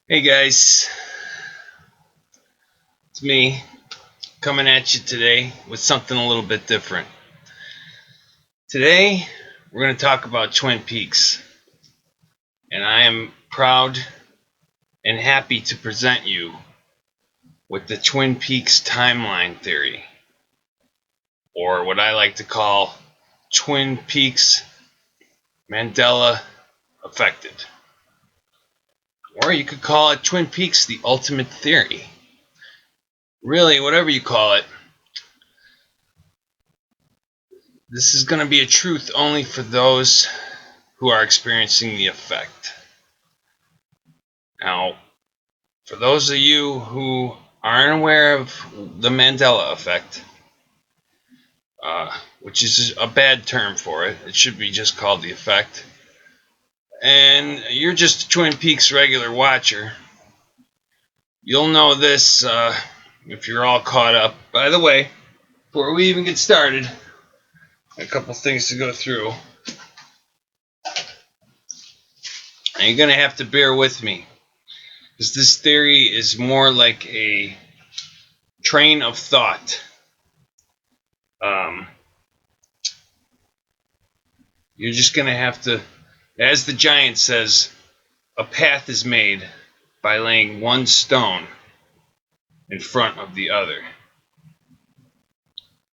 Hey guys, it's me coming at you today with something a little bit different. Today, we're going to talk about Twin Peaks, and I am proud and happy to present you with the Twin Peaks timeline theory, or what I like to call Twin Peaks Mandela Effect. Or you could call it Twin Peaks the ultimate theory. Really, whatever you call it, this is going to be a truth only for those who are experiencing the effect. Now, for those of you who aren't aware of the Mandela Effect, which is a bad term for it, it should be just called the effect, and you're just a Twin Peaks regular watcher, you'll know this if you're all caught up. By the way, before we even get started, a couple things to go through. And you're going to have to bear with me, because this theory is more like a train of thought. You're just going to have to, as the giant says, a path is made by laying one stone in front of the other.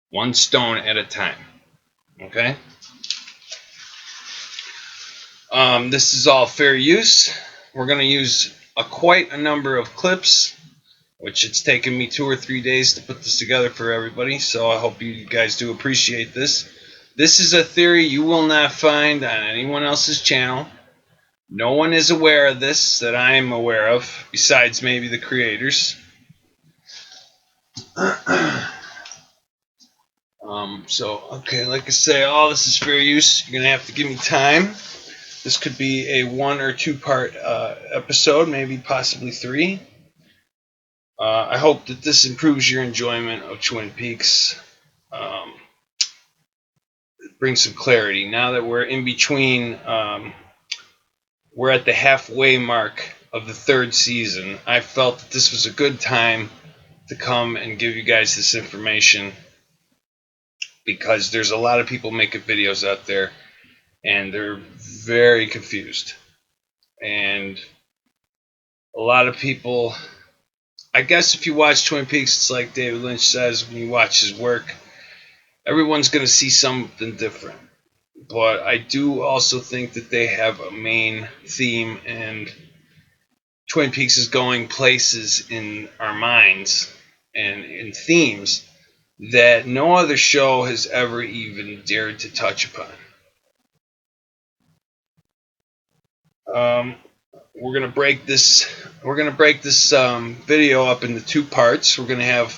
One stone at a time. Okay? This is all fair use. We're going to use quite a number of clips, which it's taken me 2 or 3 days to put this together for everybody, so I hope you guys do appreciate this. This is a theory you will not find on anyone else's channel. No one is aware of this that I am aware of, besides maybe the creators. Okay, like I say, all this is fair use. You're going to have to give me time. This could be a 1 or 2 part episode, maybe possibly 3. I hope that this improves your enjoyment of Twin Peaks. Brings some clarity. Now that we're in between, we're at the halfway mark of the 3rd season, I felt that this was a good time to come and give you guys this information, because there's a lot of people making videos out there and they're very confused. And a lot of people, I guess if you watch Twin Peaks, it's like David Lynch says, when you watch his work, everyone's going to see something different. But I do also think that they have a main theme, and Twin Peaks is going places in our minds and in themes that no other show has ever even dared to touch upon. We're gonna break this. We're gonna break this video up into 2 parts. We're gonna have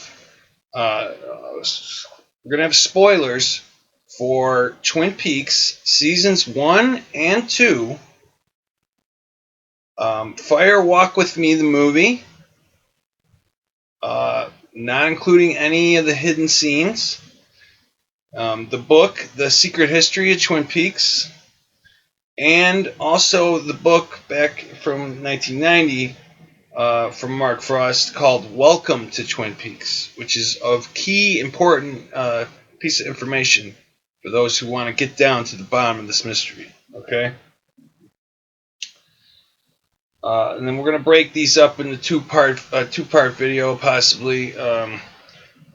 spoilers for Twin Peaks seasons 1 and 2. Fire Walk with Me, the movie, not including any of the hidden scenes. The book, The Secret History of Twin Peaks, and also the book back from 1990 from Mark Frost called Welcome to Twin Peaks, which is of key important piece of information for those who want to get down to the bottom of this mystery. Okay? And then we're going to break these up into two-part video, possibly.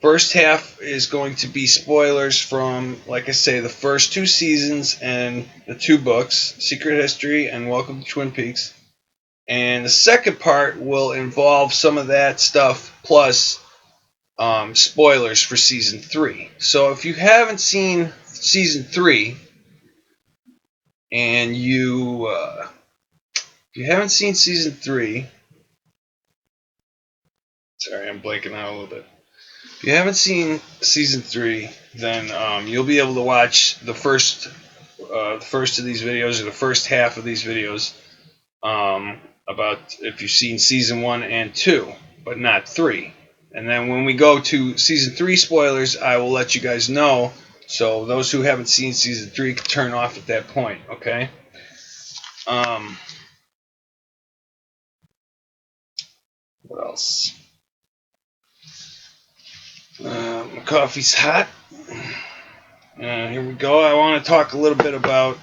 First half is going to be spoilers from, like I say, the first 2 seasons and the 2 books, Secret History and Welcome to Twin Peaks. And the second part will involve some of that stuff plus spoilers for season 3. So if you haven't seen season 3 and if you haven't seen season 3, sorry, I'm blanking out a little bit. If you haven't seen season 3, then you'll be able to watch the first of these videos, or the first half of these videos, about if you've seen season 1 and 2, but not 3. And then when we go to season 3 spoilers, I will let you guys know. So those who haven't seen season 3 can turn off at that point, okay? What else? My coffee's hot. Here we go. I want to talk a little bit about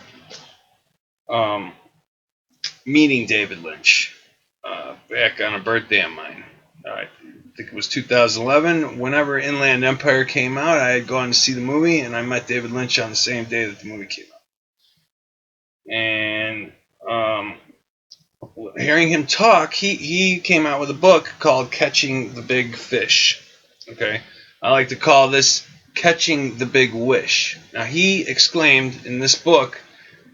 meeting David Lynch back on a birthday of mine. I think it was 2011. Whenever Inland Empire came out, I had gone to see the movie, and I met David Lynch on the same day that the movie came out. And hearing him talk, he came out with a book called Catching the Big Fish. Okay, I like to call this Catching the Big Wish. Now, he exclaimed in this book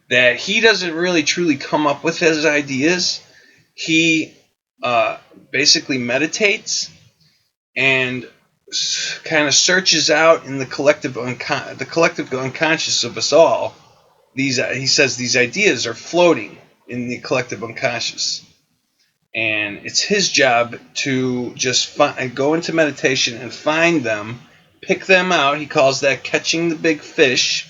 that he doesn't really truly come up with his ideas. He basically meditates and kind of searches out in the collective unconscious of us all. He says these ideas are floating in the collective unconscious, and it's his job to just go into meditation and find them, pick them out. He calls that catching the big fish,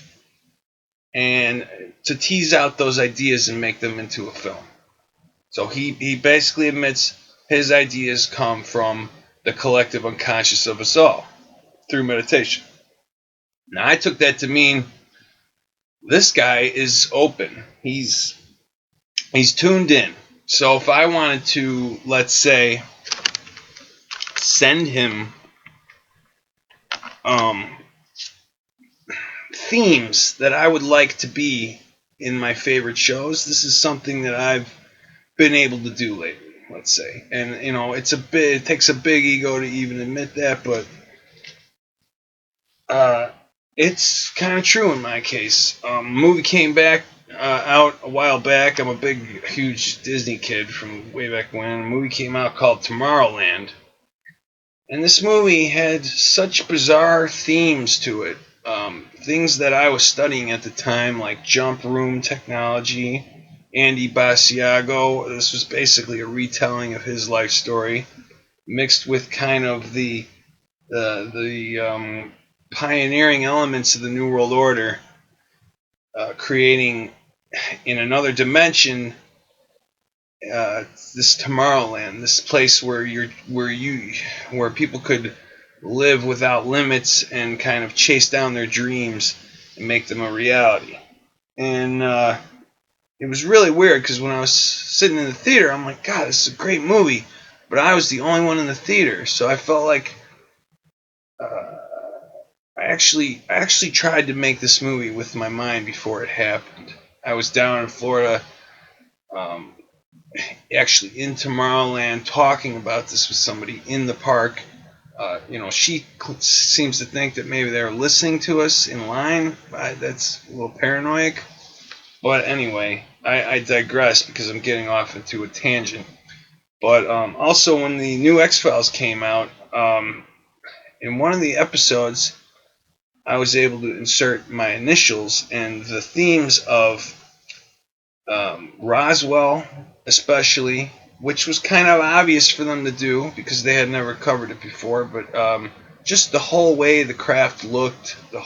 and to tease out those ideas and make them into a film. So he basically admits his ideas come from the collective unconscious of us all through meditation. Now, I took that to mean this guy is open. He's tuned in. So if I wanted to, let's say, send him themes that I would like to be in my favorite shows, this is something that I've been able to do lately, let's say. And it takes a big ego to even admit that, but it's kind of true in my case. Movie came out a while back. I'm a huge Disney kid from way back when. A movie came out called Tomorrowland. And this movie had such bizarre themes to it. Things that I was studying at the time, like jump room technology, Andy Basiago. This was basically a retelling of his life story, mixed with kind of the pioneering elements of the New World Order, creating in another dimension this Tomorrowland, this place where people could live without limits and kind of chase down their dreams and make them a reality. And it was really weird because when I was sitting in the theater, I'm like, God, this is a great movie, but I was the only one in the theater, so I felt like I actually tried to make this movie with my mind before it happened. I was down in Florida, actually in Tomorrowland, talking about this with somebody in the park. She seems to think that maybe they're listening to us in line. That's a little paranoid. But anyway, I digress because I'm getting off into a tangent. But also, when the new X-Files came out, in one of the episodes, I was able to insert my initials and the themes of Roswell, especially, which was kind of obvious for them to do because they had never covered it before, but just the whole way the craft looked, the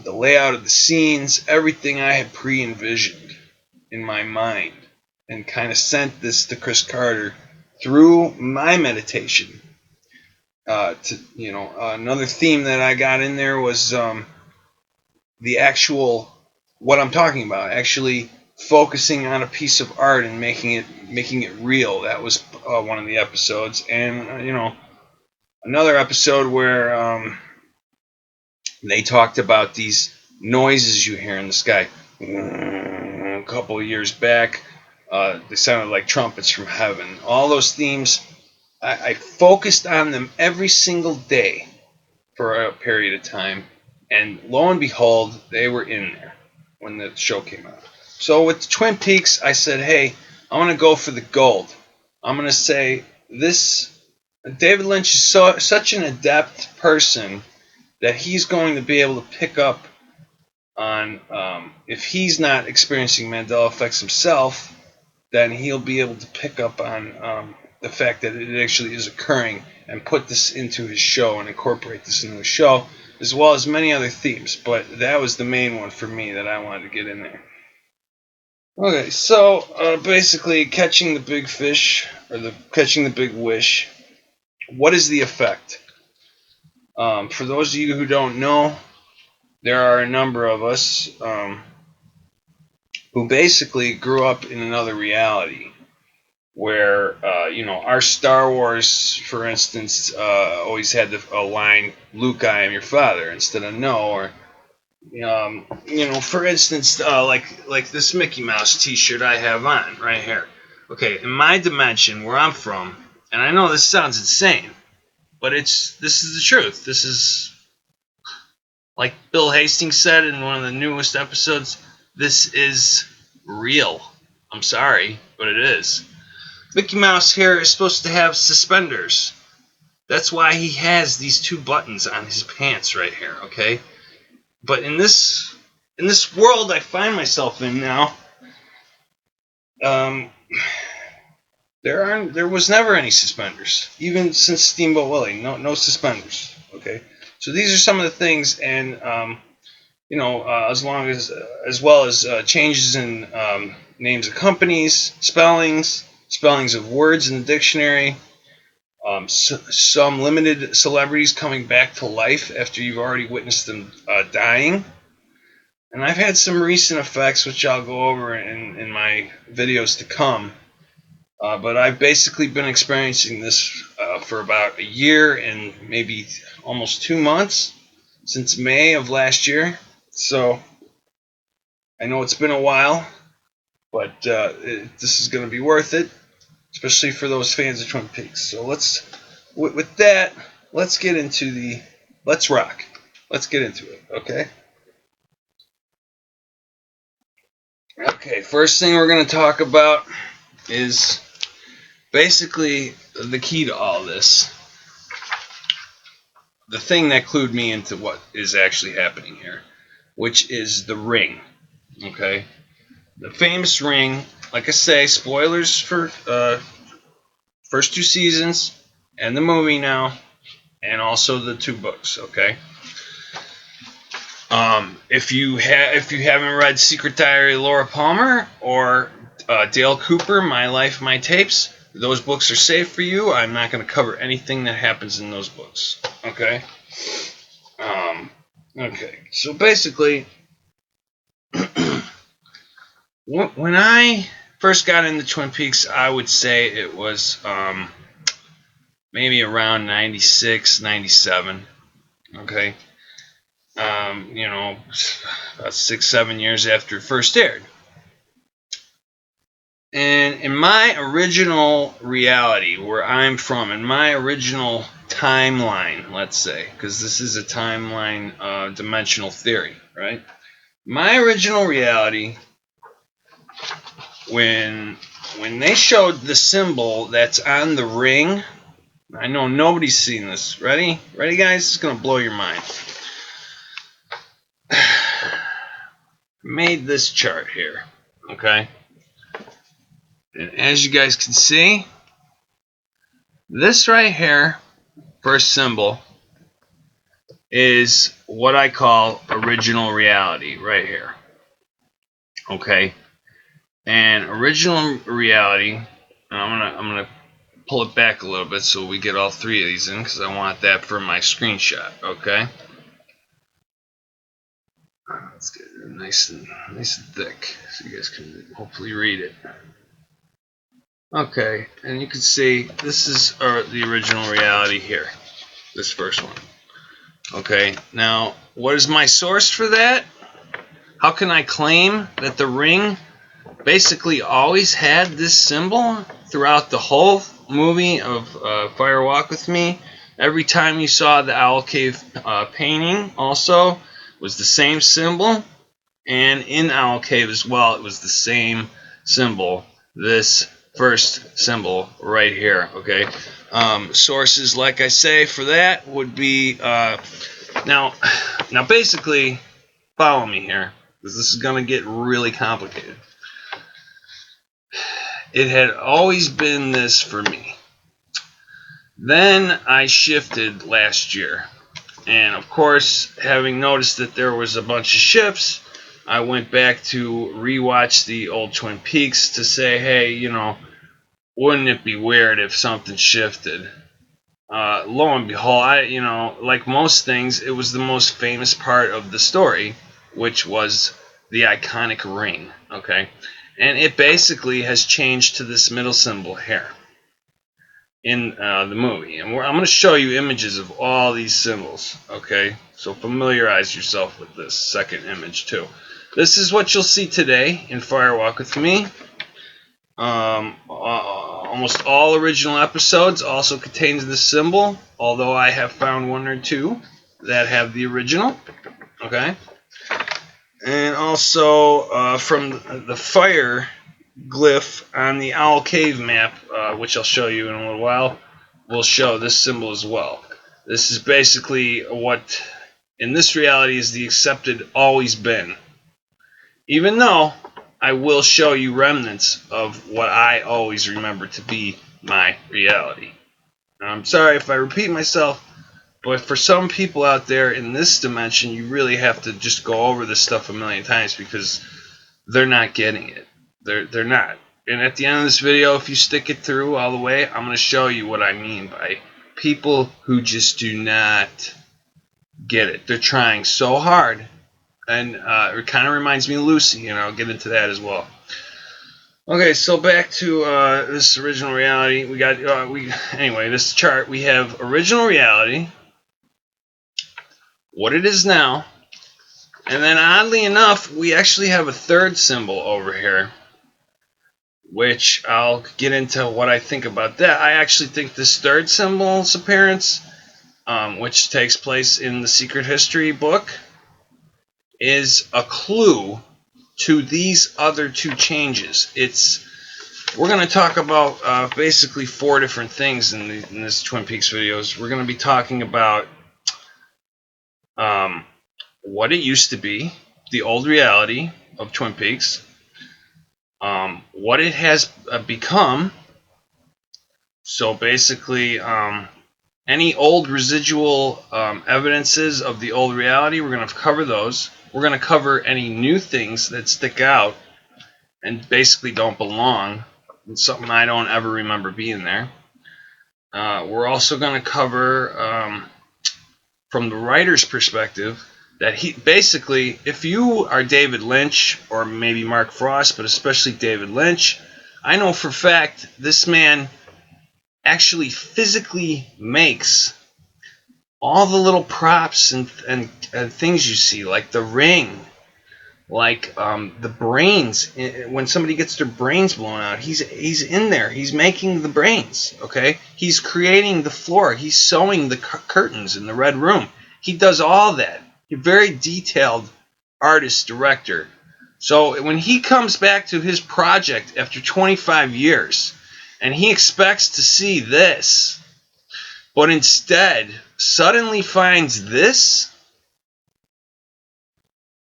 layout of the scenes, everything I had pre-envisioned in my mind, and kind of sent this to Chris Carter through my meditation. Another theme that I got in there was the actual, what I'm talking about, actually focusing on a piece of art and making it real. That was one of the episodes, and another episode where they talked about these noises you hear in the sky. A couple of years back, they sounded like trumpets from heaven. All those themes, I focused on them every single day for a period of time, and lo and behold, they were in there when the show came out. So with Twin Peaks, I said, hey, I want to go for the gold. I'm going to say this, David Lynch is such an adept person that he's going to be able to pick up on, if he's not experiencing Mandela effects himself, then he'll be able to pick up on the fact that it actually is occurring and put this into his show and incorporate this into his show, as well as many other themes. But that was the main one for me that I wanted to get in there. Okay, so basically, Catching the Big Fish or the Catching the Big Wish. What is the effect? For those of you who don't know, there are a number of us who basically grew up in another reality where, our Star Wars, for instance, always had a line, Luke, I am your father, instead of no, or, for instance, like this Mickey Mouse t-shirt I have on right here. Okay, in my dimension, where I'm from, and I know this sounds insane, but this is the truth. This is, like Bill Hastings said in one of the newest episodes, this is real. I'm sorry, but it is. Mickey Mouse here is supposed to have suspenders. That's why he has these 2 buttons on his pants right here, okay? But in this world I find myself in now, there was never any suspenders, even since Steamboat Willie. No suspenders. Okay, so these are some of the things, and as well as changes in names of companies, spellings of words in the dictionary. Some limited celebrities coming back to life after you've already witnessed them dying. And I've had some recent effects, which I'll go over in my videos to come. But I've basically been experiencing this for about a year and maybe almost 2 months, since May of last year. So I know it's been a while, but this is going to be worth it, especially for those fans of Twin Peaks. So with that, let's get into let's rock. Let's get into it, okay? Okay, first thing we're going to talk about is basically the key to all this. The thing that clued me into what is actually happening here, which is the ring, okay? The famous ring, like I say, spoilers for first 2 seasons and the movie now, and also the 2 books, okay? If you haven't read Secret Diary of Laura Palmer or Dale Cooper, My Life, My Tapes, those books are safe for you. I'm not going to cover anything that happens in those books, okay? Okay, so basically, when I first got into Twin Peaks, I would say it was maybe around 96, 97, okay? About 6, 7 years after it first aired. And in my original reality, where I'm from, in my original timeline, let's say, because this is a timeline dimensional theory, right? My original reality, when they showed the symbol that's on the ring, I know nobody's seen this. Ready, guys? It's going to blow your mind. Made this chart here, okay? And as you guys can see, this right here, first symbol, is what I call original reality right here, okay? And original reality, and I'm gonna pull it back a little bit so we get all 3 of these in, because I want that for my screenshot, okay? Let's get it nice and thick so you guys can hopefully read it. Okay, and you can see this is the original reality here, this first one. Okay, now what is my source for that? How can I claim that the ring basically always had this symbol throughout the whole movie of Fire Walk With Me? Every time you saw the Owl Cave painting also was the same symbol, and in Owl Cave as well it was the same symbol, this first symbol right here, okay? Sources, like I say, for that would be now basically follow me here, because this is going to get really complicated. It had always been this for me. Then I shifted last year, and of course, having noticed that there was a bunch of shifts, I went back to rewatch the old Twin Peaks to say, hey, wouldn't it be weird if something shifted? Lo and behold, like most things, it was the most famous part of the story, which was the iconic ring, okay? And it basically has changed to this middle symbol here in the movie. And I'm going to show you images of all these symbols, okay? So familiarize yourself with this second image too. This is what you'll see today in Firewalk with Me. Almost all original episodes also contains this symbol, although I have found one or two that have the original, okay? And also from the fire glyph on the Owl Cave map, which I'll show you in a little while, will show this symbol as well. This is basically what, in this reality, is the accepted always been. Even though I will show you remnants of what I always remember to be my reality. Now, I'm sorry if I repeat myself, but for some people out there in this dimension, you really have to just go over this stuff a million times because they're not getting it. They're not. And at the end of this video, if you stick it through all the way, I'm going to show you what I mean by people who just do not get it. They're trying so hard. And it kind of reminds me of Lucy, and I'll get into that as well. Okay, so back to this original reality. We got anyway, this chart. We have original reality, what it is now, and then oddly enough, we actually have a third symbol over here, which I'll get into what I think about that. I actually think this third symbol's appearance, which takes place in the Secret History book, is a clue to these other two changes. We're going to talk about basically 4 different things in this Twin Peaks videos. We're going to be talking about what it used to be, the old reality of Twin Peaks, what it has become. So basically, any old residual evidences of the old reality, we're going to cover those. We're going to cover any new things that stick out and basically don't belong. It's something I don't ever remember being there. We're also going to cover, from the writer's perspective, that he basically, if you are David Lynch or maybe Mark Frost, but especially David Lynch, I know for a fact this man actually physically makes all the little props and things you see, like the ring, like the brains. When somebody gets their brains blown out, he's in there. He's making the brains. Okay, he's creating the floor. He's sewing the curtains in the red room. He does all that. He's a very detailed artist director. So when he comes back to his project after 25 years, and he expects to see this, but instead suddenly finds this,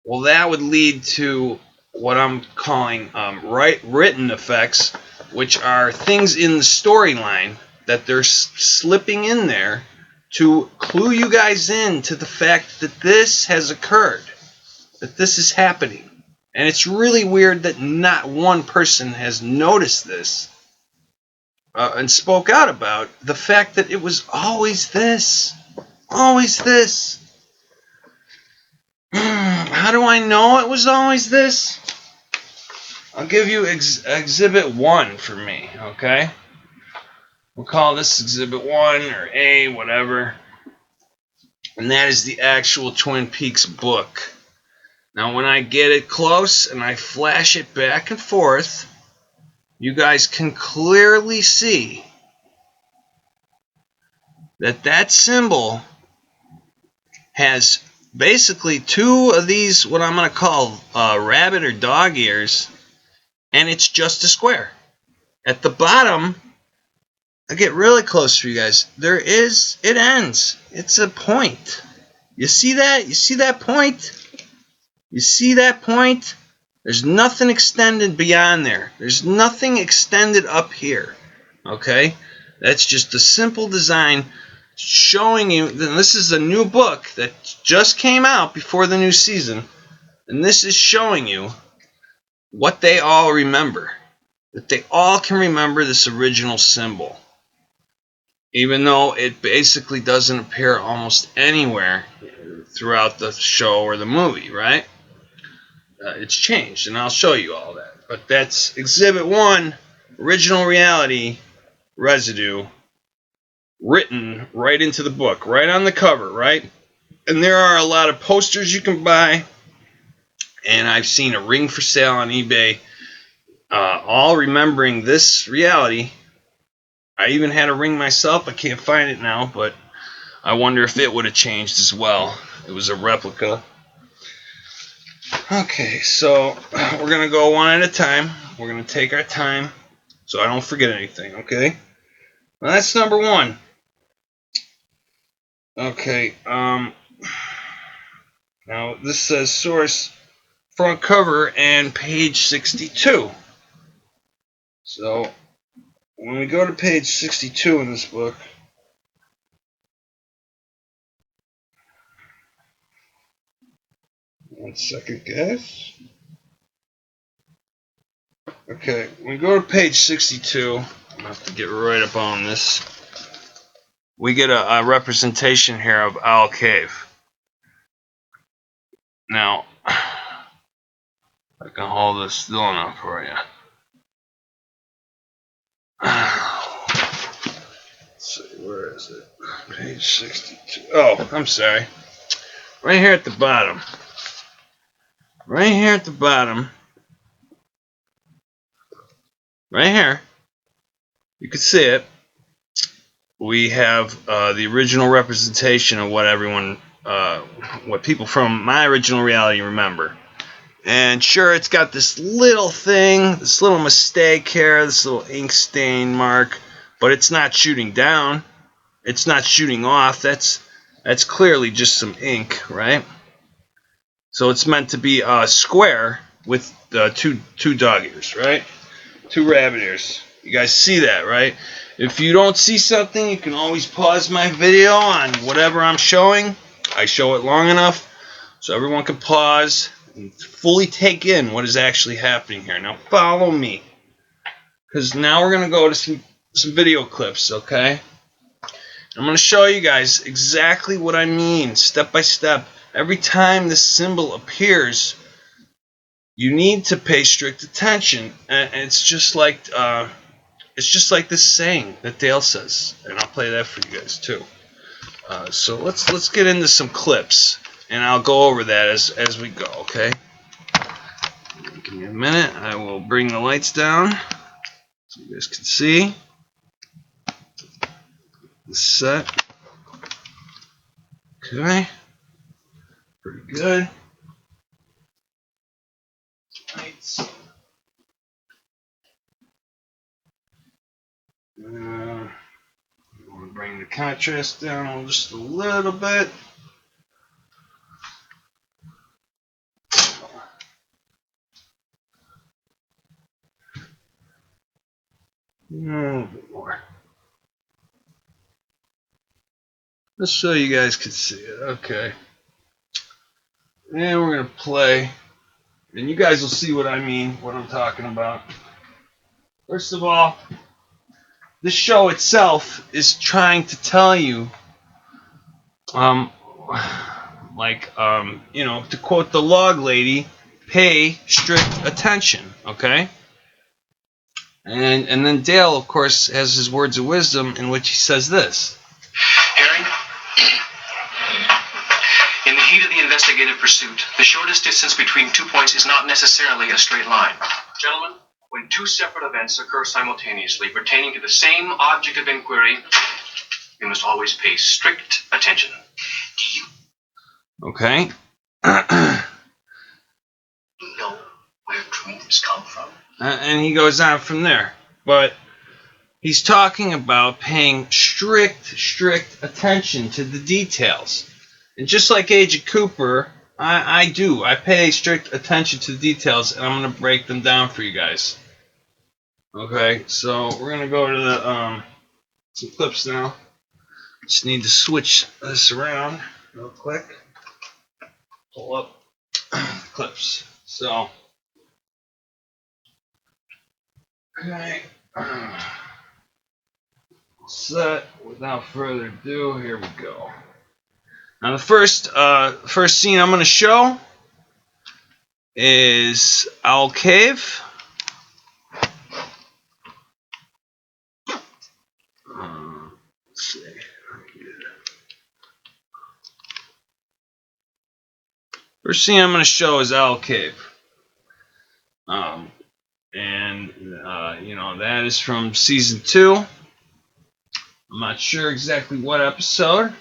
well, that would lead to what I'm calling written effects, which are things in the storyline that they're slipping in there to clue you guys in to the fact that this has occurred, that this is happening. And it's really weird that not one person has noticed this and spoke out about the fact that it was always this. Always this. How do I know it was always this? I'll give you Exhibit 1 for me, okay? We'll call this Exhibit 1 or A, whatever. And that is the actual Twin Peaks book. Now, when I get it close and I flash it back and forth, you guys can clearly see that that symbol has basically 2 of these, what I'm going to call rabbit or dog ears, and it's just a square. At the bottom, I get really close for you guys. It ends. It's a point. You see that? You see that point? You see that point? There's nothing extended beyond there. There's nothing extended up here. Okay? That's just a simple design showing you. This is a new book that just came out before the new season. And this is showing you what they all remember. that they all can remember this original symbol, even though it basically doesn't appear almost anywhere throughout the show or the movie, right? It's changed, and I'll show you all that. But that's Exhibit 1, Original Reality Residue, written right into the book, right on the cover, right? And there are a lot of posters you can buy, and I've seen a ring for sale on eBay, all remembering this reality. I even had a ring myself. I can't find it now, but I wonder if it would have changed as well. It was a replica. Okay, so we're going to go one at a time. We're going to take our time so I don't forget anything, okay? Well, that's number 1. Okay, now this says source front cover and page 62. So when we go to page 62 in this book, one second, guys. Okay, when we go to page 62, I'm going to have to get right up on this. We get a representation here of Owl Cave. Now, I can hold this still enough for you. Let's see, where is it? Page 62. Oh, I'm sorry. Right here at the bottom. Right here at the bottom. Right here. You can see it. We have the original representation of what everyone, what people from my original reality remember. And sure, it's got this little thing, this little mistake here, this little ink stain mark, but it's not shooting down. It's not shooting off. That's clearly just some ink, right? So it's meant to be a square with two dog ears, right? 2 rabbit ears. You guys see that, right? If you don't see something, you can always pause my video on whatever I'm showing. I show it long enough so everyone can pause and fully take in what is actually happening here. Now follow me, because now we're going to go to some video clips, okay? I'm going to show you guys exactly what I mean, step by step. Every time this symbol appears, you need to pay strict attention. And it's just like this saying that Dale says, and I'll play that for you guys too. So let's get into some clips, and I'll go over that as we go, okay? Give me a minute. I will bring the lights down so you guys can see the set. Okay, pretty good. Lights. I'm going to bring the contrast down just a little bit. A little bit more. Just so you guys can see it. Okay. And we're going to play. And you guys will see what I mean, what I'm talking about. First of all, the show itself is trying to tell you, to quote the log lady, pay strict attention, okay? And then Dale, of course, has his words of wisdom in which he says this. Harry, in the heat of the investigative pursuit, the shortest distance between 2 points is not necessarily a straight line. Gentlemen, when 2 separate events occur simultaneously pertaining to the same object of inquiry, you must always pay strict attention. Do you Okay. know where dreams come from? And he goes on from there. But he's talking about paying strict attention to the details. And just like Agent Cooper, I do. I pay strict attention to the details, and I'm going to break them down for you guys. Okay, so we're going to go to the some clips now. Just need to switch this around real quick. Pull up clips. So Okay. Set. Without further ado, here we go. Now the first scene I'm going to show is Owl Cave. Let's see. First scene I'm going to show is Owl Cave. That is from season 2. I'm not sure exactly what episode,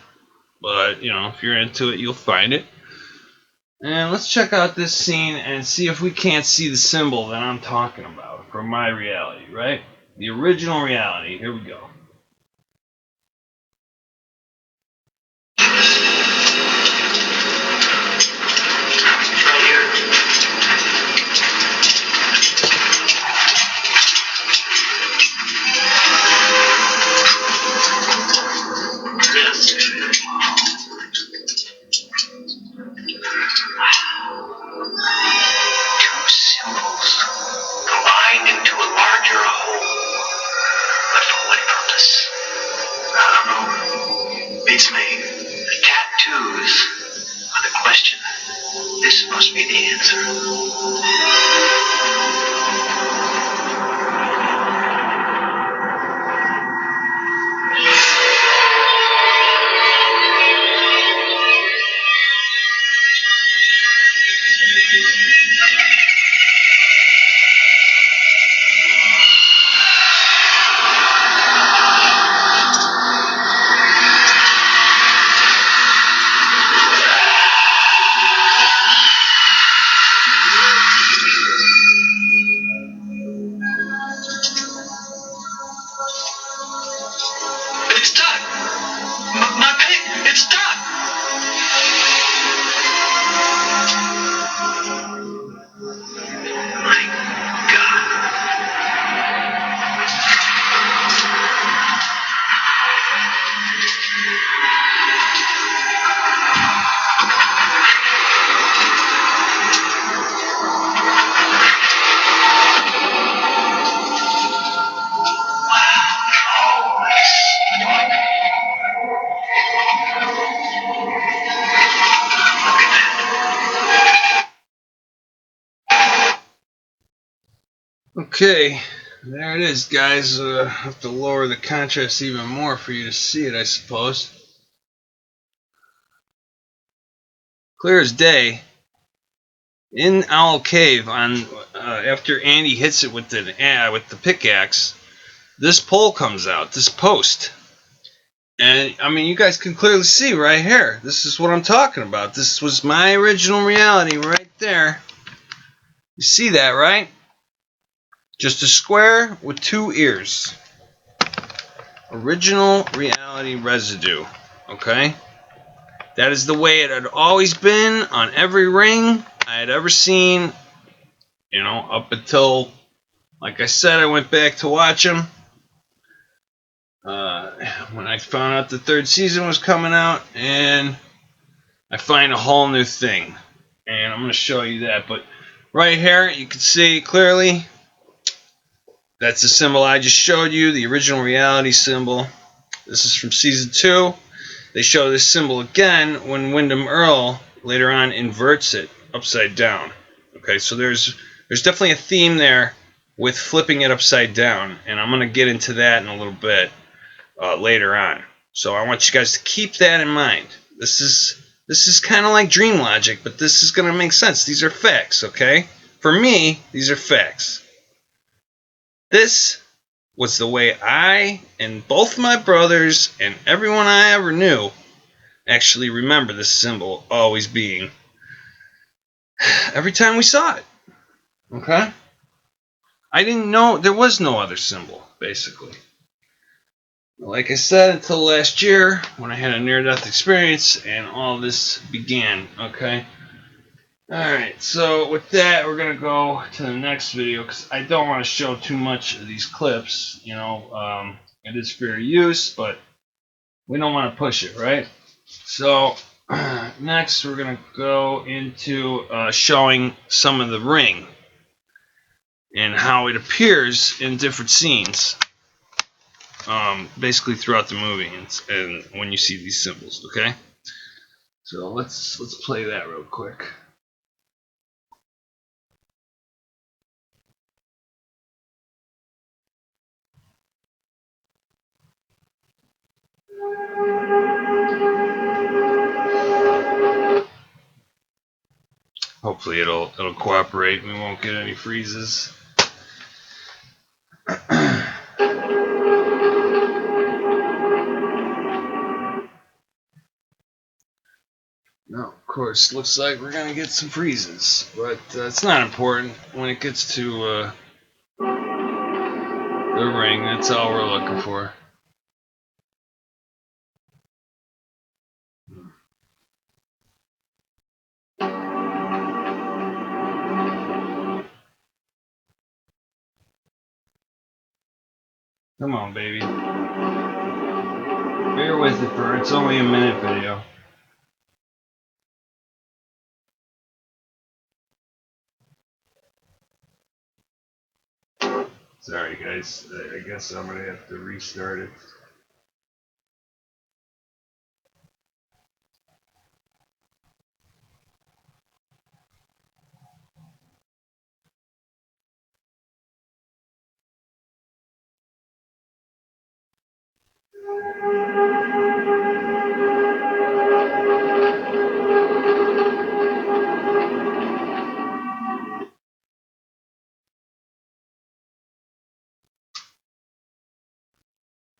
but if you're into it, you'll find it. And let's check out this scene and see if we can't see the symbol that I'm talking about from my reality, right? The original reality. Here we go. It's me. The tattoos are the question. This must be the answer. It's done. My pain, it's done. My God. Okay, there it is, guys. I have to lower the contrast even more for you to see it, I suppose. Clear as day. In Owl Cave, after Andy hits it with the pickaxe, this pole comes out, this post. And I mean, you guys can clearly see right here. This is what I'm talking about. This was my original reality right there. You see that, right? Just a square with 2 ears. Original reality residue. Okay? That is the way it had always been on every ring I had ever seen. Up until, like I said, I went back to watch them. When I found out the 3rd season was coming out, and I find a whole new thing. And I'm going to show you that. But right here, you can see clearly that's the symbol I just showed you, the original reality symbol. This is from season 2. They show this symbol again when Wyndham Earl later on inverts it upside down. Okay, so there's definitely a theme there with flipping it upside down, and I'm going to get into that in a little bit later on. So I want you guys to keep that in mind. This is kind of like dream logic, but this is going to make sense. These are facts, okay? For me, these are facts. This was the way I and both my brothers and everyone I ever knew actually remember this symbol always being every time we saw it. Okay? I didn't know there was no other symbol, basically. Like I said, until last year when I had a near-death experience and all this began. Okay? Alright, so with that, we're going to go to the next video because I don't want to show too much of these clips. It is fair use, but we don't want to push it, right? So next, we're going to go into showing some of the ring. and how it appears in different scenes, basically throughout the movie, and when you see these symbols. Okay, so let's play that real quick. Hopefully it'll cooperate and we won't get any freezes. No, of course, looks like we're gonna get some freezes, but it's not important. When it gets to the ring, that's all we're looking for. Come on, baby. Bear with it for it's only a minute video. Sorry guys, I guess I'm gonna have to restart it.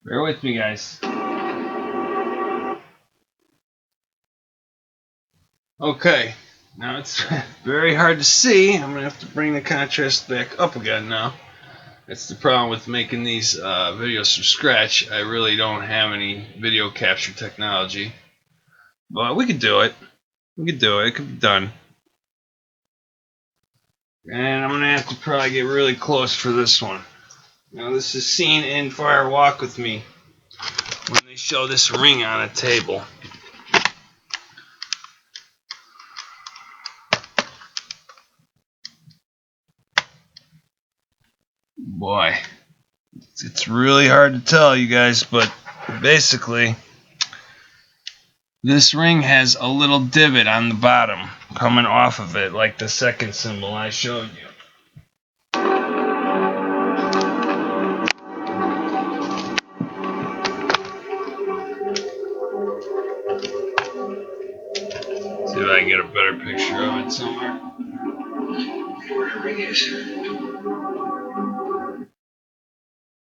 Bear with me, guys. Okay, now it's very hard to see. I'm gonna have to bring the contrast back up again now. That's the problem with making these videos from scratch. I really don't have any video capture technology, but we could do it. We could do it. It could be done. And I'm gonna have to probably get really close for this one. Now this is seen in Fire Walk with Me when they show this ring on a table. Boy, it's really hard to tell, you guys, but basically this ring has a little divot on the bottom coming off of it, like the second symbol I showed you. See if I can get a better picture of it somewhere. Where the ring is.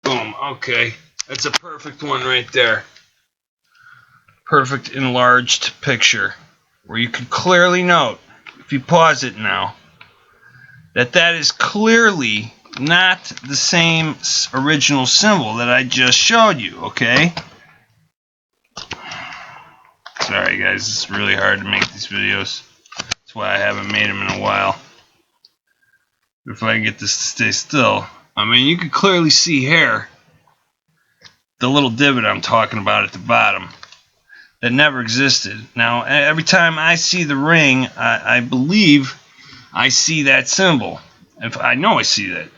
Boom, okay. That's a perfect one right there. Perfect enlarged picture where you can clearly note, if you pause it now, that is clearly not the same original symbol that I just showed you, okay? Sorry guys, it's really hard to make these videos. That's why I haven't made them in a while. If I can get this to stay still, I mean, you can clearly see here the little divot I'm talking about at the bottom that never existed. Now, every time I see the ring, I believe I see that symbol. If I know I see that.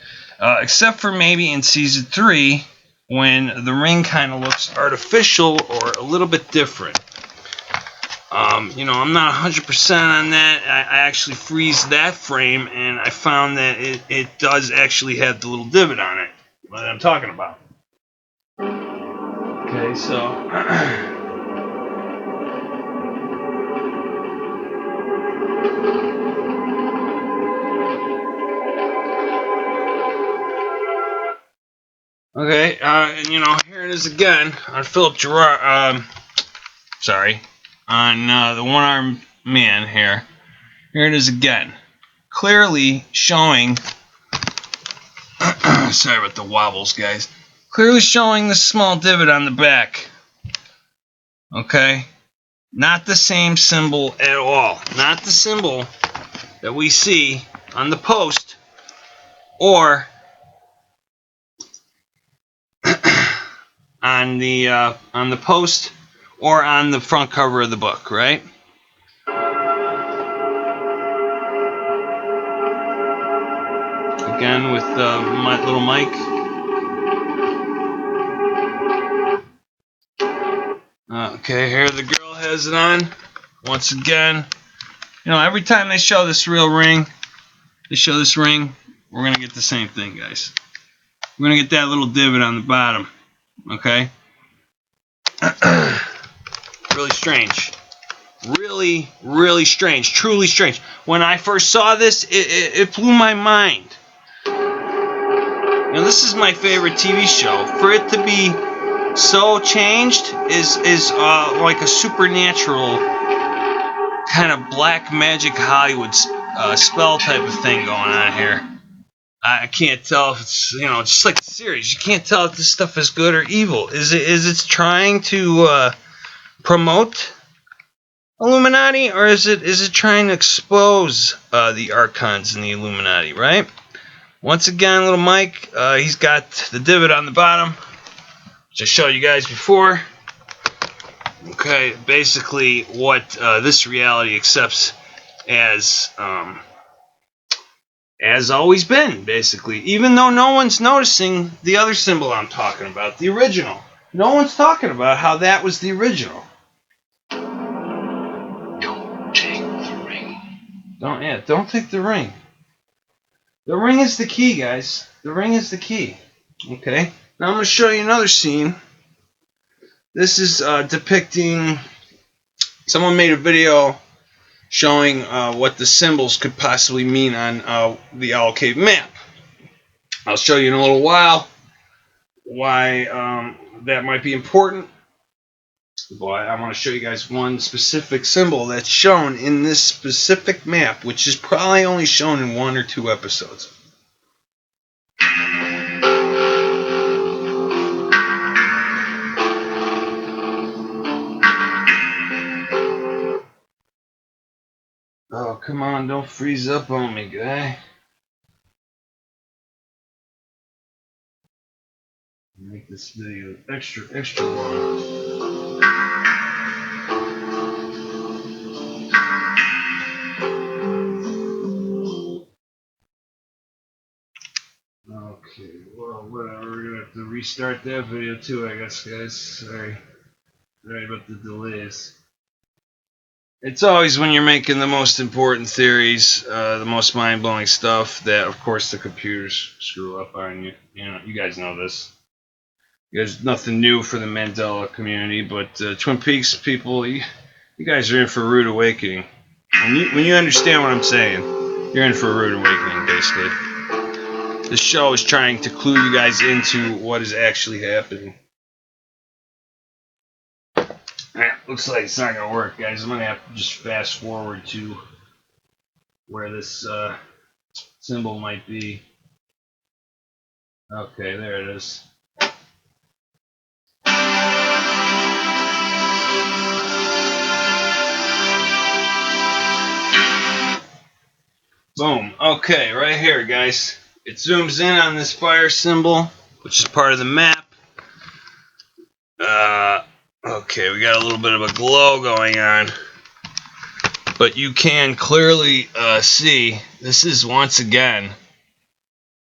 Except for maybe in season 3 when the ring kind of looks artificial or a little bit different. You know, I'm not 100% on that. I actually freeze that frame and I found that it does actually have the little divot on it that I'm talking about. Okay, so okay, and you know, here it is again on Philip Gerard. On the one-armed man here. Here it is again, clearly showing. Sorry about the wobbles, guys. Clearly showing the small divot on the back. Okay, not the same symbol at all. Not the symbol that we see on the post or on the post or on the front cover of the book, right? again with my little mic. Okay, here the girl has it on. Once again, you know, every time they show this real ring, we're going to get the same thing, guys. We're going to get that little divot on the bottom. Okay? Really strange. Really, really strange. Truly strange. When I first saw this, it blew my mind. Now, this is my favorite TV show. For it to be so changed is like a supernatural kind of black magic Hollywood spell type of thing going on here. I can't tell if it's, you know, just like the series. You can't tell if this stuff is good or evil. Is it trying to promote Illuminati, or is it trying to expose the Archons and the Illuminati, right? Once again, little Mike, he's got the divot on the bottom, which I showed you guys before. Okay, basically what this reality accepts as always been, basically. Even though no one's noticing the other symbol I'm talking about, the original. No one's talking about how that was the original. Don't take the ring. Don't take the ring. The ring is the key, guys. The ring is the key. Okay? Now I'm going to show you another scene. This is depicting... Someone made a video showing what the symbols could possibly mean on the Owl Cave map. I'll show you in a little while why that might be important. But I want to show you guys one specific symbol that's shown in this specific map, which is probably only shown in 1 or 2 episodes. Oh, come on, don't freeze up on me, guy. Make this video extra long. Okay, well, whatever. We're gonna have to restart that video too, I guess, guys. Sorry about the delays. It's always when you're making the most important theories, the most mind-blowing stuff, that of course the computers screw up on you. You know, you guys know this. There's nothing new for the Mandela community, but Twin Peaks people, you guys are in for a rude awakening. When you understand what I'm saying, you're in for a rude awakening, basically. The show is trying to clue you guys into what is actually happening. Looks like it's not going to work, guys. I'm going to have to just fast forward to where this symbol might be. Okay, there it is. Boom. Okay, right here, guys. It zooms in on this fire symbol, which is part of the map. Okay, we got a little bit of a glow going on. But you can clearly see, this is once again,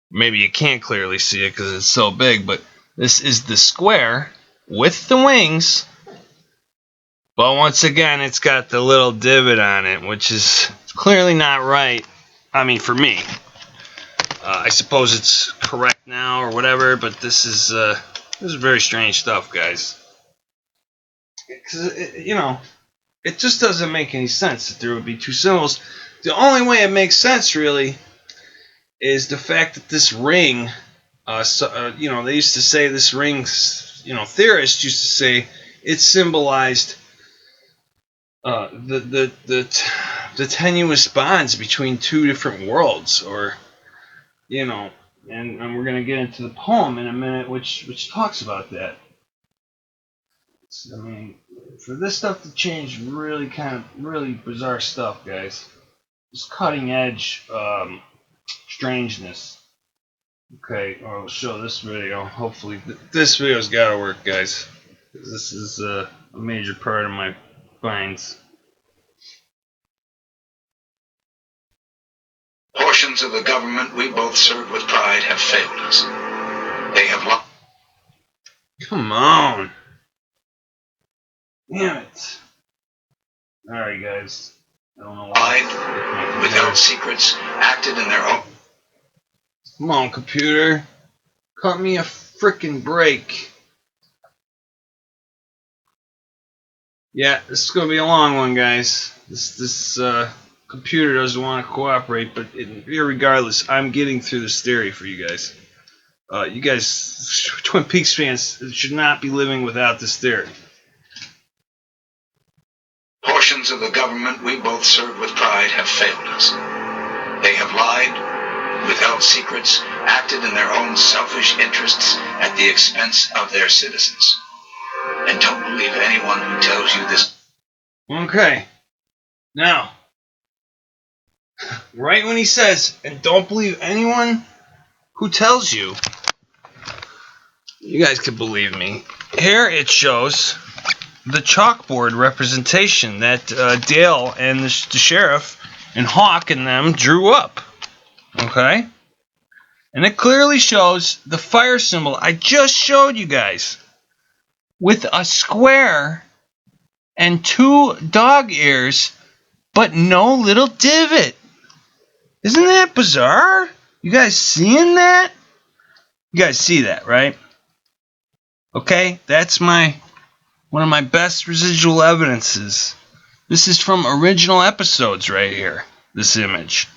maybe you can't clearly see it because it's so big, but this is the square with the wings. But once again, it's got the little divot on it, which is clearly not right. I mean, for me. I suppose it's correct now or whatever, but this is very strange stuff, guys. Because, you know, it just doesn't make any sense that there would be 2 symbols. The only way it makes sense, really, is the fact that this ring, you know, they used to say this ring, you know, theorists used to say it symbolized the tenuous bonds between 2 different worlds, or, you know, and we're going to get into the poem in a minute, which talks about that. I mean, for this stuff to change, really bizarre stuff, guys. Just cutting edge strangeness. Okay, I'll show this video. Hopefully, this video's got to work, guys. This is a major part of my finds. Portions of the government we both serve with pride have failed us. They have lost. Come on. Damn it. Alright, guys. I don't know why. Withheld secrets, acted in their own. Come on, computer. Cut me a frickin' break. Yeah, this is going to be a long one, guys. This computer doesn't want to cooperate, but irregardless, I'm getting through this theory for you guys. You guys, Twin Peaks fans, should not be living without this theory. Portions of the government we both serve with pride have failed us. They have lied, withheld secrets, acted in their own selfish interests at the expense of their citizens. And don't believe anyone who tells you this. Okay. Now, right when he says, and don't believe anyone who tells you, you guys can believe me. Here it shows the chalkboard representation that Dale and the sheriff and Hawk and them drew up. Okay? And it clearly shows the fire symbol I just showed you guys, with a square and 2 dog ears, but no little divot. Isn't that bizarre? You guys seeing that? You guys see that, right? Okay, that's one of my best residual evidences. This is from original episodes right here, this image.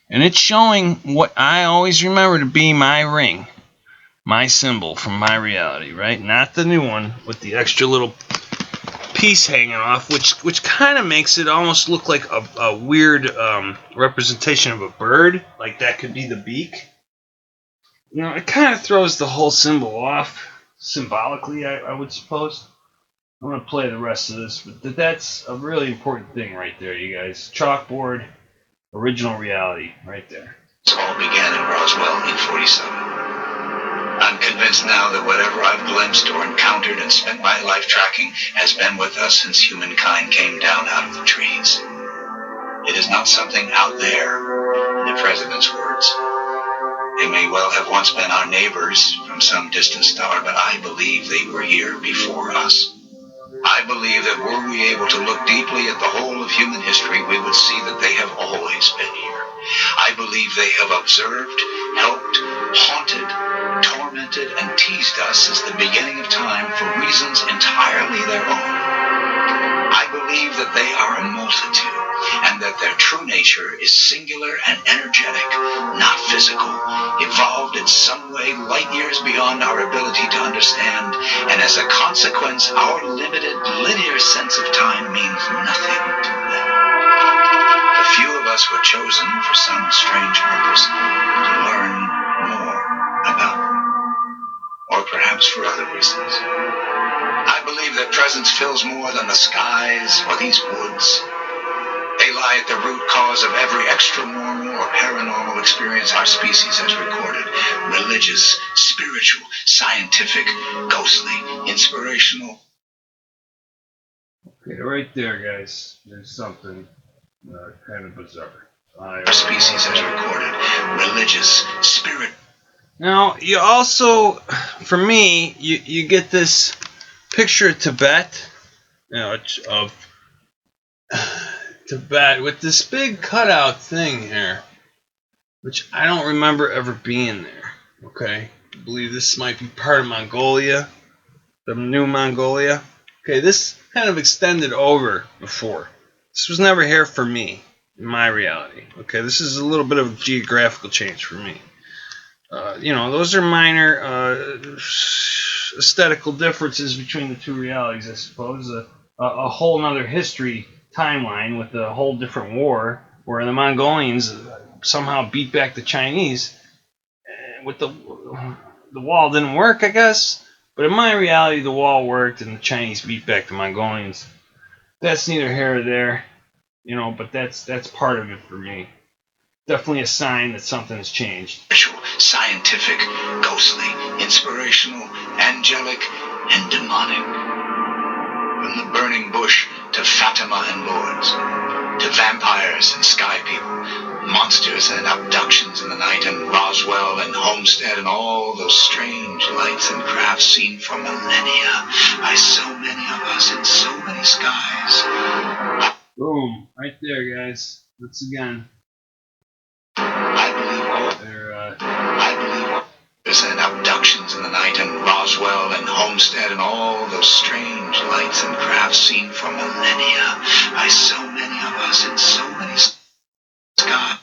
And it's showing what I always remember to be my ring, my symbol from my reality, right? Not the new one with the extra little piece hanging off, which kind of makes it almost look like a weird representation of a bird, like that could be the beak. You know, it kind of throws the whole symbol off, symbolically, I would suppose. I'm going to play the rest of this, but that's a really important thing right there, you guys. Chalkboard, original reality, right there. This all began in Roswell in 47. I'm convinced now that whatever I've glimpsed or encountered and spent my life tracking has been with us since humankind came down out of the trees. It is not something out there, in the president's words. They may well have once been our neighbors from some distant star, but I believe they were here before us. I believe that were we able to look deeply at the whole of human history, we would see that they have always been here. I believe they have observed, helped, haunted, tormented, and teased us since the beginning of time for reasons entirely their own. I believe that they are a multitude, and that their true nature is singular and energetic, not physical, evolved in some way light years beyond our ability to understand, and as a consequence, our limited, linear sense of time means nothing to them. A few of us were chosen for some strange purpose to learn more about them, or perhaps for other reasons. I believe that presence fills more than the skies or these woods. They lie at the root cause of every extra-normal or paranormal experience our species has recorded. Religious, spiritual, scientific, ghostly, inspirational. Okay, right there, guys. There's something kind of bizarre. Our species has recorded. Religious, spirit. Now, you also, for me, you get this picture of Tibet, of Tibet with this big cutout thing here, which I don't remember ever being there. Okay, I believe this might be part of Mongolia, the new Mongolia. Okay, this kind of extended over before. This was never here for me in my reality. Okay, this is a little bit of a geographical change for me. Those are minor aesthetical differences between the two realities, I suppose. A whole other history timeline with a whole different war, where the Mongolians somehow beat back the Chinese. With the wall didn't work, I guess. But in my reality, the wall worked, and the Chinese beat back the Mongolians. That's neither here or there, but that's part of it for me. Definitely a sign that something has changed. Scientific, ghostly, inspirational, angelic, and demonic. From the burning bush to Fatima and Lourdes, to vampires and sky people, monsters and abductions in the night, and Roswell and Homestead and all those strange lights and crafts seen for millennia by so many of us in so many skies. Boom. Right there, guys. Once again. I believe and abductions in the night, and Roswell and Homestead and all those strange lights and crafts seen for millennia by so many of us in so many skies.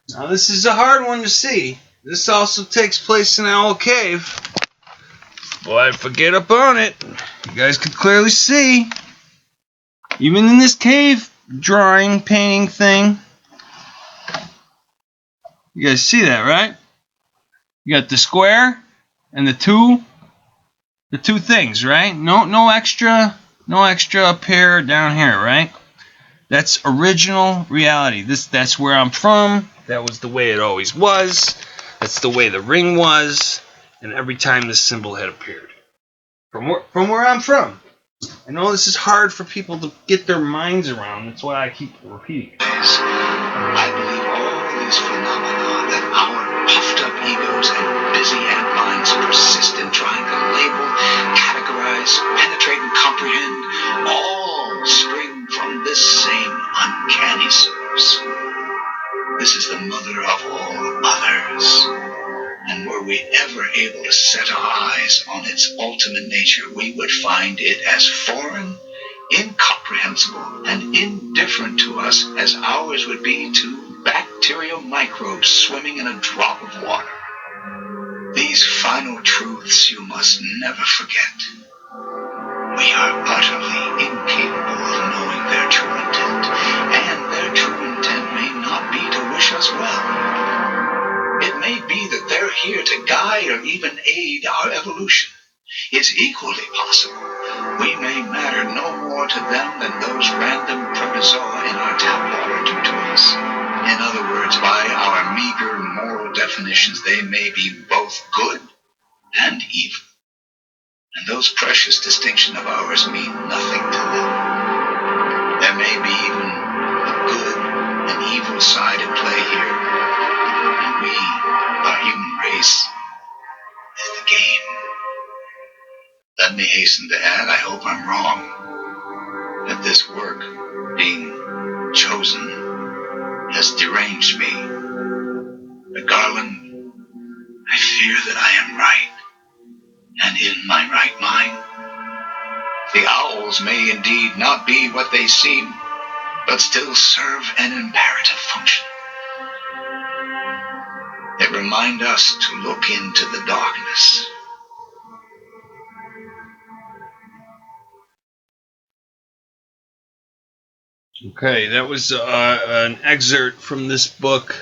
Now this is a hard one to see. This also takes place in an owl cave. But forget up on it. You guys can clearly see. Even in this cave drawing, painting thing. You guys see that, right? You got the square and the two things, right? No extra up here or down here, right? That's original reality. That's where I'm from. That was the way it always was. That's the way the ring was, and every time this symbol had appeared. From where I'm from. I know this is hard for people to get their minds around. That's why I keep repeating it. I believe all these phenomena that our puffed up egos and busy ant minds persist in trying to label, categorize, penetrate, and comprehend all spring from this same uncanny source. This is the mother of all others. And were we ever able to set our eyes on its ultimate nature, we would find it as foreign, incomprehensible, and indifferent to us as ours would be to bacterial microbes swimming in a drop of water. These final truths you must never forget. We are utterly incapable of knowing their true intent, and their true intent may not be to wish us well. It may be that they're here to guide or even aid our evolution. It's equally possible we may matter no more to them than those random protozoa in our tap water do to us. In other words, by our meager moral definitions, they may be both good and evil. And those precious distinctions of ours mean nothing to them. There may be even a good and evil side at play here. And we, our human race, is the game. Let me hasten to add, I hope I'm wrong, that this work, being chosen, has deranged me. But Garland, I fear that I am right, and in my right mind. The owls may indeed not be what they seem, but still serve an imperative function. They remind us to look into the darkness. Okay, that was an excerpt from this book,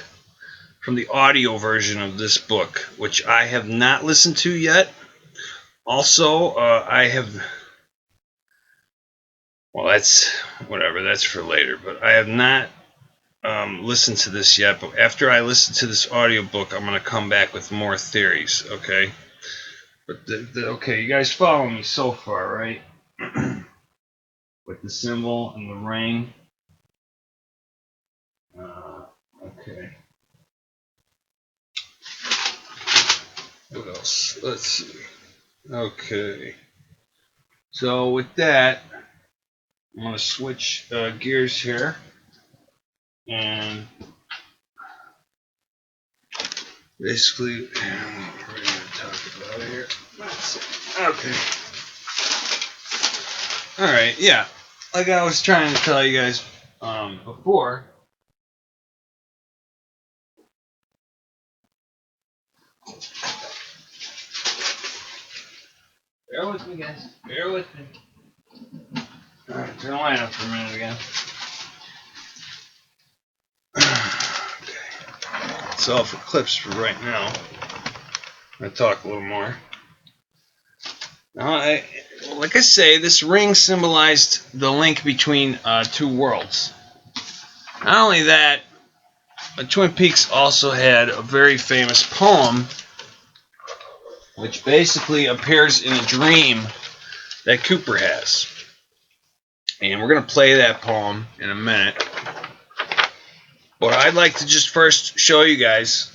from the audio version of this book, which I have not listened to yet. Also, I have... Well, that's whatever. That's for later. But I have not listened to this yet. But after I listen to this audiobook, I'm going to come back with more theories. Okay. But okay, you guys follow me so far, right? With the symbol and the ring. Okay. What else? Let's see. Okay. So with that, I'm going to switch gears here. And basically, what we're going to talk about here. Okay. Alright, yeah. Like I was trying to tell you guys before. Bear with me, guys. Bear with me. Alright, turn the light up for a minute again. Okay. It's off eclipse for right now. I'm going to talk a little more. Now, like I say, this ring symbolized the link between two worlds. Not only that, Twin Peaks also had a very famous poem which basically appears in a dream that Cooper has. And we're going to play that poem in a minute. Well, I'd like to just first show you guys.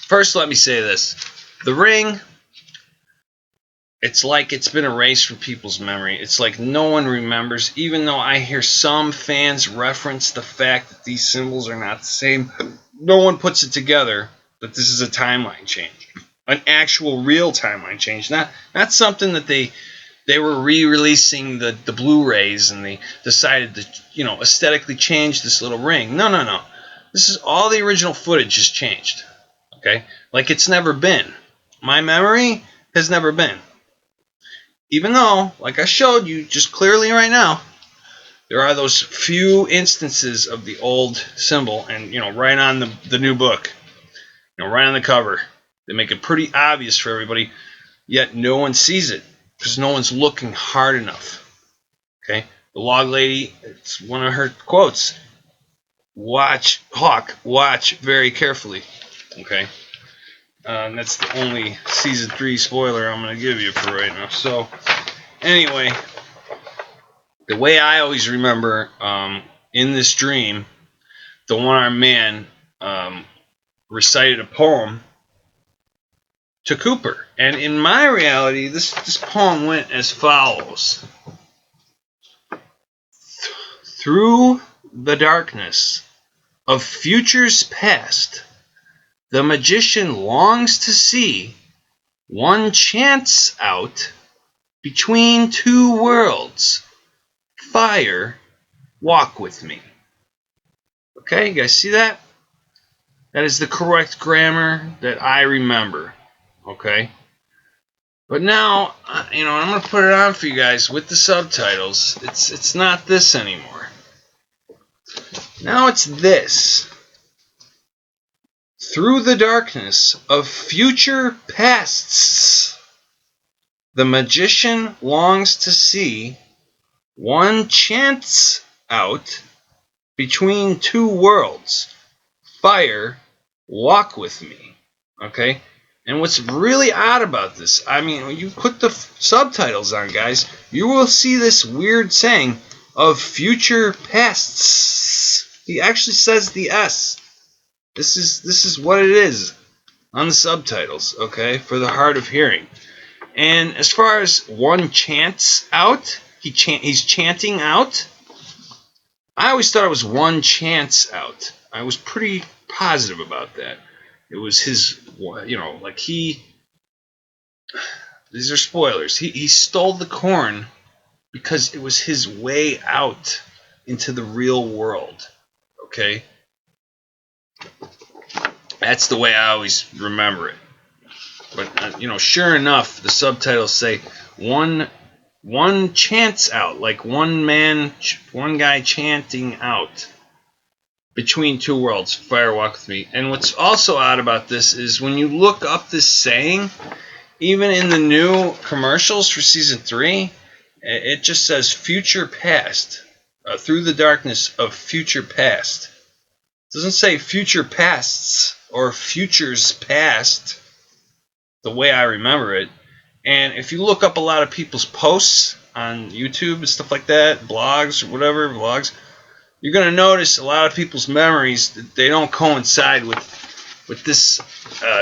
First, let me say this. The ring, it's like it's been erased from people's memory. It's like no one remembers, even though I hear some fans reference the fact that these symbols are not the same. No one puts it together that this is a timeline change. An actual real timeline change. Not something that they were re-releasing the Blu-rays and they decided to, aesthetically change this little ring. No. This is all the original footage has changed. Okay? Like it's never been. My memory has never been. Even though, like I showed you just clearly right now, there are those few instances of the old symbol and, right on the new book. Right on the cover. They make it pretty obvious for everybody, yet no one sees it because no one's looking hard enough. Okay? The log lady, it's one of her quotes. Watch, Hawk, watch very carefully. Okay? And that's the only season 3 spoiler I'm going to give you for right now. So, anyway, the way I always remember in this dream, the one-armed man recited a poem to Cooper. And in my reality, this poem went as follows. Through the darkness of futures past, the magician longs to see one chance out between two worlds. Fire, walk with me. Okay, you guys see that? That is the correct grammar that I remember. Okay? But now, I'm going to put it on for you guys with the subtitles. It's not this anymore. Now it's this. Through the darkness of future pasts, the magician longs to see one chance out between two worlds. Fire, walk with me. Okay? And what's really odd about this, when you put the subtitles on, guys, you will see this weird saying of future pasts. He actually says the S. This is what it is on the subtitles, okay, for the hard of hearing. And as far as one chants out, he's chanting out. I always thought it was one chance out. I was pretty positive about that. It was his, these are spoilers. He stole the corn because it was his way out into the real world. Okay? That's the way I always remember it. But, sure enough, the subtitles say one chants out, like one guy chanting out. Between two worlds, fire walk with me. And what's also odd about this is when you look up this saying, even in the new commercials for season 3, it just says future past. Through the darkness of future past. It doesn't say future pasts or futures past the way I remember it. And if you look up a lot of people's posts on YouTube and stuff like that, blogs or whatever, vlogs, you're going to notice a lot of people's memories, they don't coincide with this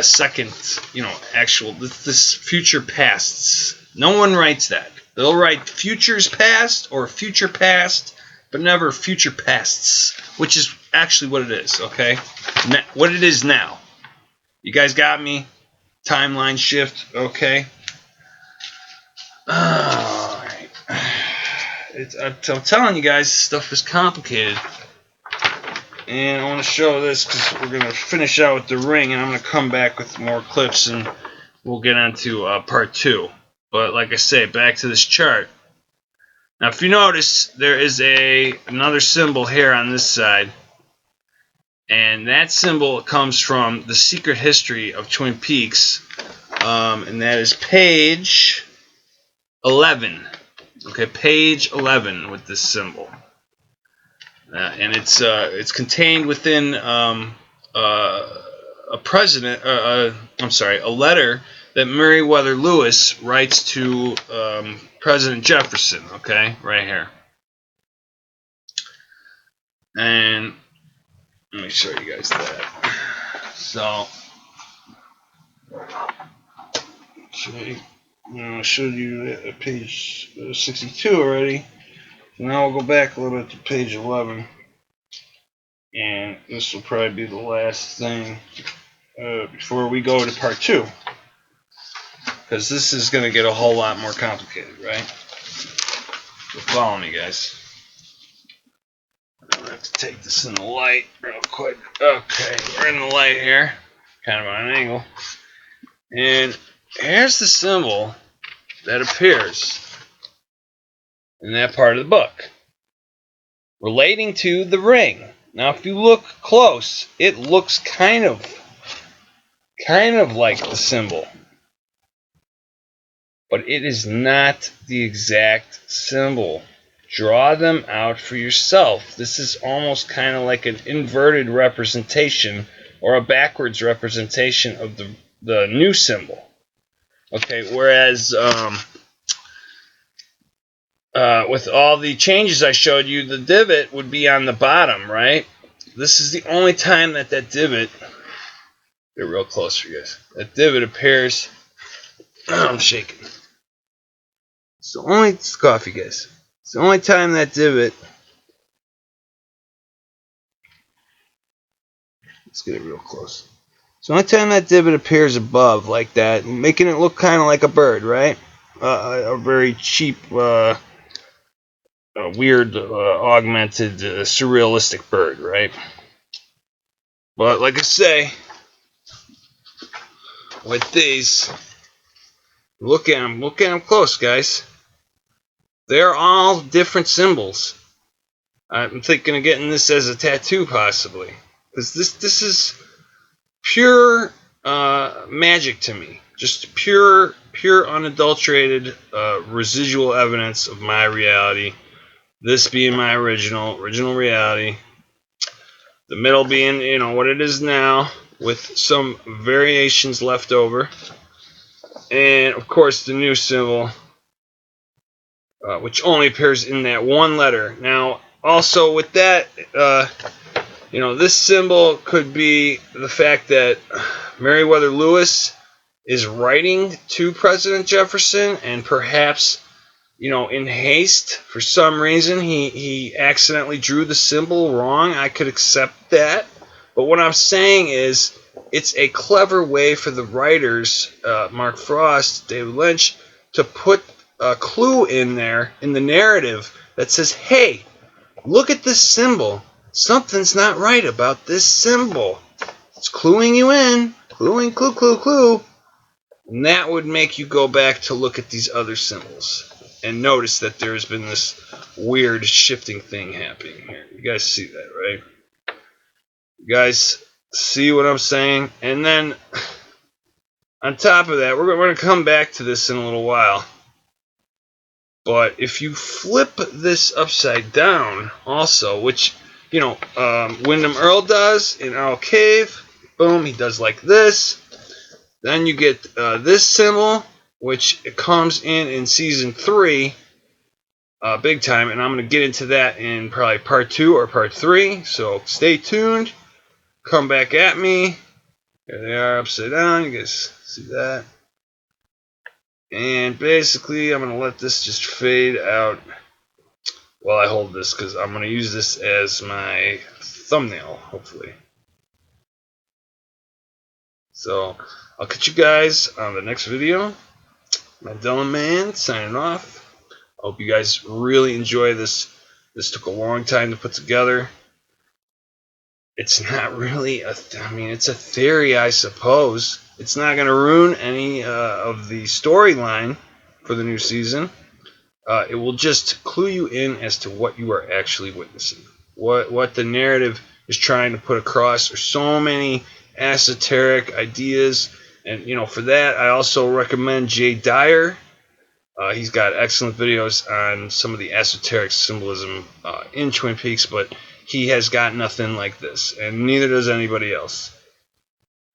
second, this future pasts. No one writes that. They'll write futures past or future past, but never future pasts, which is actually what it is, okay? What it is now. You guys got me? Timeline shift, okay? All right. I'm telling you guys, this stuff is complicated. And I want to show this because we're going to finish out with the ring, and I'm going to come back with more clips, and we'll get on to part 2. But like I say, back to this chart. Now, if you notice, there is another symbol here on this side. And that symbol comes from The Secret History of Twin Peaks. And that is page 11. Okay, page 11 with this symbol, and it's contained within a letter that Meriwether Lewis writes to President Jefferson. Okay, right here. And let me show you guys that. So, I showed you at page 62 already. So now we'll go back a little bit to page 11. And this will probably be the last thing before we go to part 2. Because this is going to get a whole lot more complicated, right? So follow me, guys. I'm going to have to take this in the light real quick. Okay, we're in the light here. Kind of on an angle. And here's the symbol that appears in that part of the book, relating to the ring. Now, if you look close, it looks kind of like the symbol, but it is not the exact symbol. Draw them out for yourself. This is almost kind of like an inverted representation or a backwards representation of the new symbol. Okay, whereas with all the changes I showed you, the divot would be on the bottom, right? This is the only time that divot, get real close for you guys, that divot appears. I'm shaking. It's the only, it's coffee, guys. It's the only time that divot, let's get it real close. It's the only time that divot appears above like that, making it look kind of like a bird, right? A very cheap, weird, augmented, surrealistic bird, right? But like I say, with these, look at them close, guys. They're all different symbols. I'm thinking of getting this as a tattoo, possibly, because this is pure magic to me. Just pure, unadulterated residual evidence of my reality. This being my original reality. The middle being, what it is now, with some variations left over. And, of course, the new symbol, which only appears in that one letter. Now, also with that, this symbol could be the fact that Meriwether Lewis is writing to President Jefferson, and perhaps, in haste, for some reason, he accidentally drew the symbol wrong. I could accept that. But what I'm saying is, it's a clever way for the writers, Mark Frost, David Lynch, to put a clue in there, in the narrative, that says, hey, look at this symbol. Something's not right about this symbol. It's cluing you in. Cluing, clue. And that would make you go back to look at these other symbols and notice that there's been this weird shifting thing happening here. You guys see that, right? You guys see what I'm saying? And then, on top of that, we're going to come back to this in a little while. But if you flip this upside down also, which, Wyndham Earl does in Owl Cave, boom, he does like this. Then you get this symbol, which comes in season 3, big time, and I'm going to get into that in probably part 2 or part 3, so stay tuned. Come back at me. There they are, upside down. You guys see that? And basically, I'm going to let this just fade out while I hold this, because I'm going to use this as my thumbnail, hopefully. So, I'll catch you guys on the next video. Mandela Man, signing off. I hope you guys really enjoy this. This took a long time to put together. It's not really it's a theory, I suppose. It's not going to ruin any of the storyline for the new season. It will just clue you in as to what you are actually witnessing. What the narrative is trying to put across. There's so many esoteric ideas. And, for that, I also recommend Jay Dyer. He's got excellent videos on some of the esoteric symbolism in Twin Peaks, but he has got nothing like this, and neither does anybody else.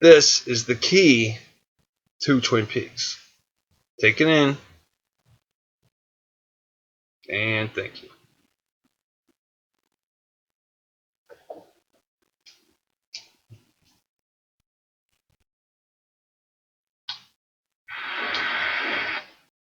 This is the key to Twin Peaks. Take it in, and thank you.